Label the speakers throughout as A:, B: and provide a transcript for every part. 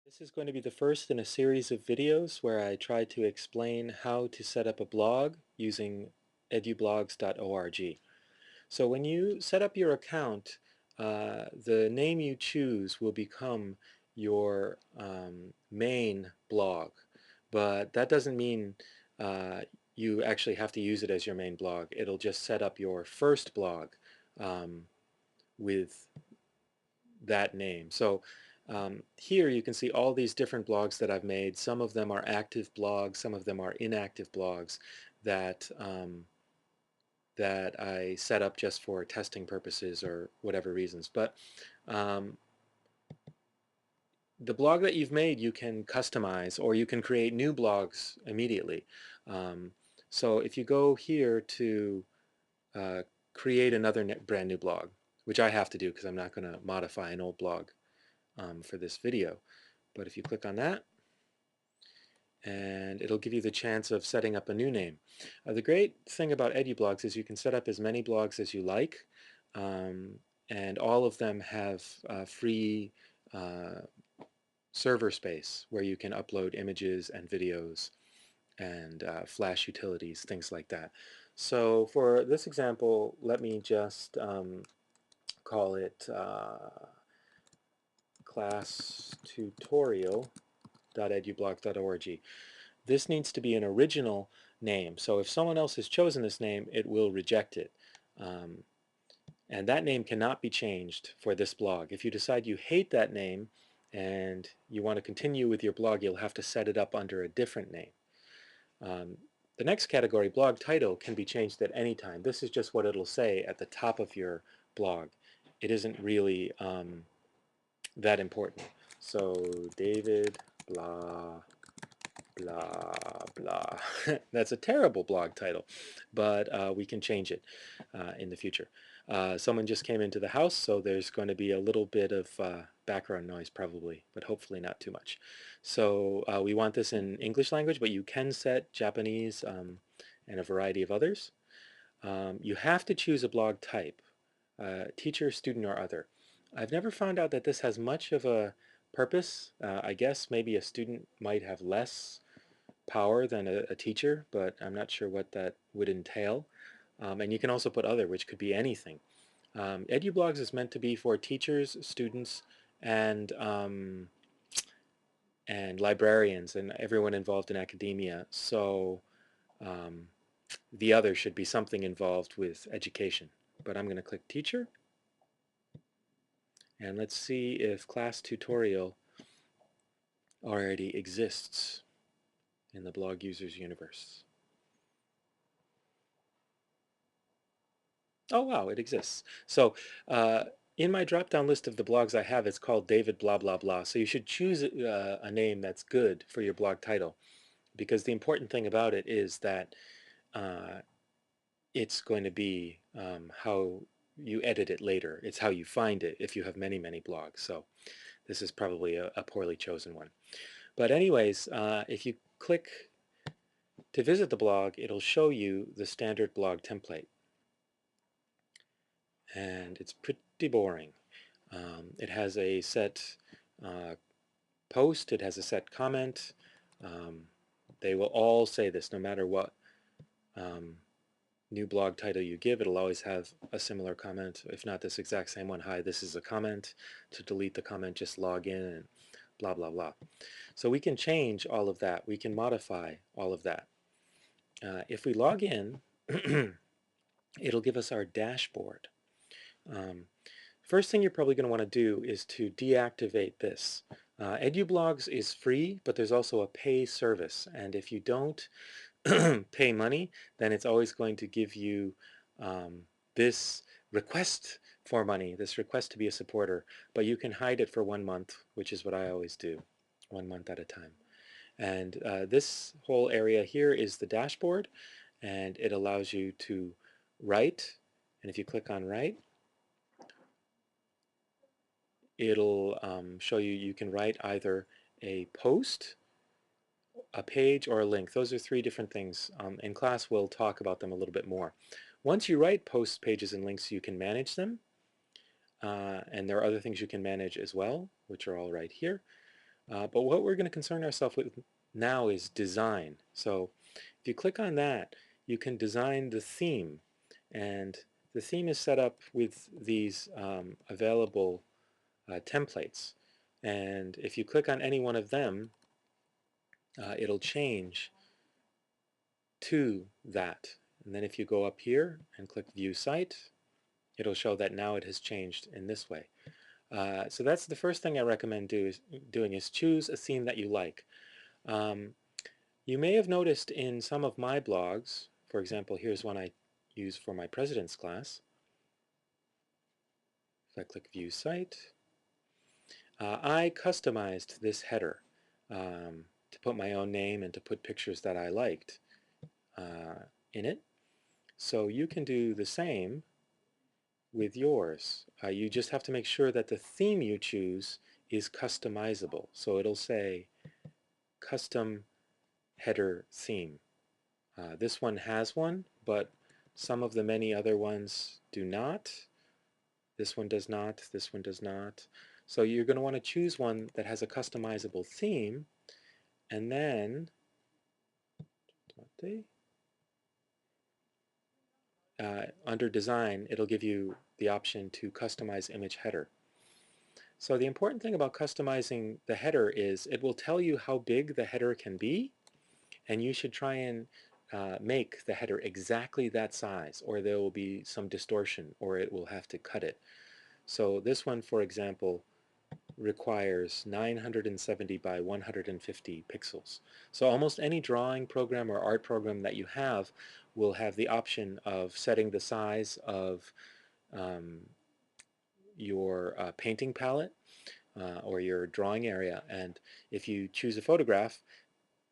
A: This is going to be the first in a series of videos where I try to explain how to set up a blog using edublogs.org. So when you set up your account, the name you choose will become your main blog. But that doesn't mean uh, you actually have to use it as your main blog. It'll just set up your first blog um, with that name. So here you can see all these different blogs that I've made. Some of them are active blogs, some of them are inactive blogs that that I set up just for testing purposes or whatever reasons. But um, the blog that you've made you can customize, or you can create new blogs immediately. Um, so if you go here to uh, create another brand new blog, which I have to do because I'm not going to modify an old blog for this video. But if you click on that, and it'll give you the chance of setting up a new name. The great thing about EduBlogs is you can set up as many blogs as you like, um, and all of them have free uh, server space where you can upload images and videos and Flash utilities, things like that. So for this example, let me just call it class tutorial.edublogs.org. This needs to be an original name. So if someone else has chosen this name, it will reject it. Um, and that name cannot be changed for this blog. If you decide you hate that name and you want to continue with your blog, you'll have to set it up under a different name. The next category, blog title, can be changed at any time. This is just what it'll say at the top of your blog. It isn't really that important. So David blah blah blah. That's a terrible blog title, but we can change it in the future. Someone just came into the house, so there's going to be a little bit of background noise probably, but hopefully not too much. So we want this in English language, but you can set Japanese and a variety of others. You have to choose a blog type, teacher, student, or other. I've never found out that this has much of a purpose. I guess maybe a student might have less power than a teacher, but I'm not sure what that would entail. And you can also put other, which could be anything. EduBlogs is meant to be for teachers, students, and and librarians and everyone involved in academia. So um, the other should be something involved with education. But I'm going to click teacher, and let's see if class tutorial already exists in the blog users universe. Oh wow, it exists. So in my drop-down list of the blogs I have, it's called David blah blah blah. So you should choose a name that's good for your blog title, because the important thing about it is that uh, it's going to be how you edit it later. It's how you find it if you have many, many blogs. So this is probably a poorly chosen one. But anyways, if you click to visit the blog, it'll show you the standard blog template. And it's pretty boring. It has a set uh, post, it has a set comment. Um, they will all say this no matter what um, new blog title you give, it'll always have a similar comment, if not this exact same one. Hi, this is a comment. To delete the comment, just log in and blah, blah, blah. So we can change all of that. We can modify all of that. If we log in, it'll give us our dashboard. Um, First thing you're probably going to want to do is to deactivate this. EduBlogs is free, but there's also a pay service. And if you don't pay money, then it's always going to give you um, this request for money, this request to be a supporter. But you can hide it for 1 month, which is what I always do, 1 month at a time. And this whole area here is the dashboard, and it allows you to write. And if you click on write, it'll show you can write either a post, a page, or a link. Those are three different things. In class, we'll talk about them a little bit more. Once you write posts, pages, and links, you can manage them. And there are other things you can manage as well, which are all right here. But what we're going to concern ourselves with now is design. So if you click on that, you can design the theme. And the theme is set up with these available templates. And if you click on any one of them, it'll change to that. And then if you go up here and click View Site, it'll show that now it has changed in this way. So that's the first thing I recommend doing is choose a theme that you like. Um, you may have noticed in some of my blogs, for example, here's one I use for my president's class. If I click View Site, I customized this header to put my own name and to put pictures that I liked in it. So you can do the same with yours. You just have to make sure that the theme you choose is customizable. So it'll say custom header theme. This one has one, but some of the many other ones do not. This one does not, this one does not. So you're going to want to choose one that has a customizable theme, and then under design, it'll give you the option to customize image header. So the important thing about customizing the header is it will tell you how big the header can be, and you should try and make the header exactly that size, or there will be some distortion, or it will have to cut it. So this one, for example, requires 970 by 150 pixels. So almost any drawing program or art program that you have will have the option of setting the size of um, your painting palette or your drawing area. And if you choose a photograph,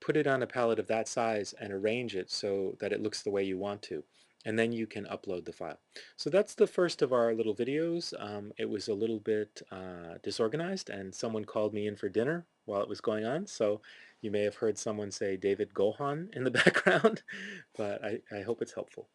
A: put it on a palette of that size and arrange it so that it looks the way you want to. And then you can upload the file. So that's the first of our little videos. It was a little bit disorganized, and someone called me in for dinner while it was going on. So you may have heard someone say David Gohan in the background, but I hope it's helpful.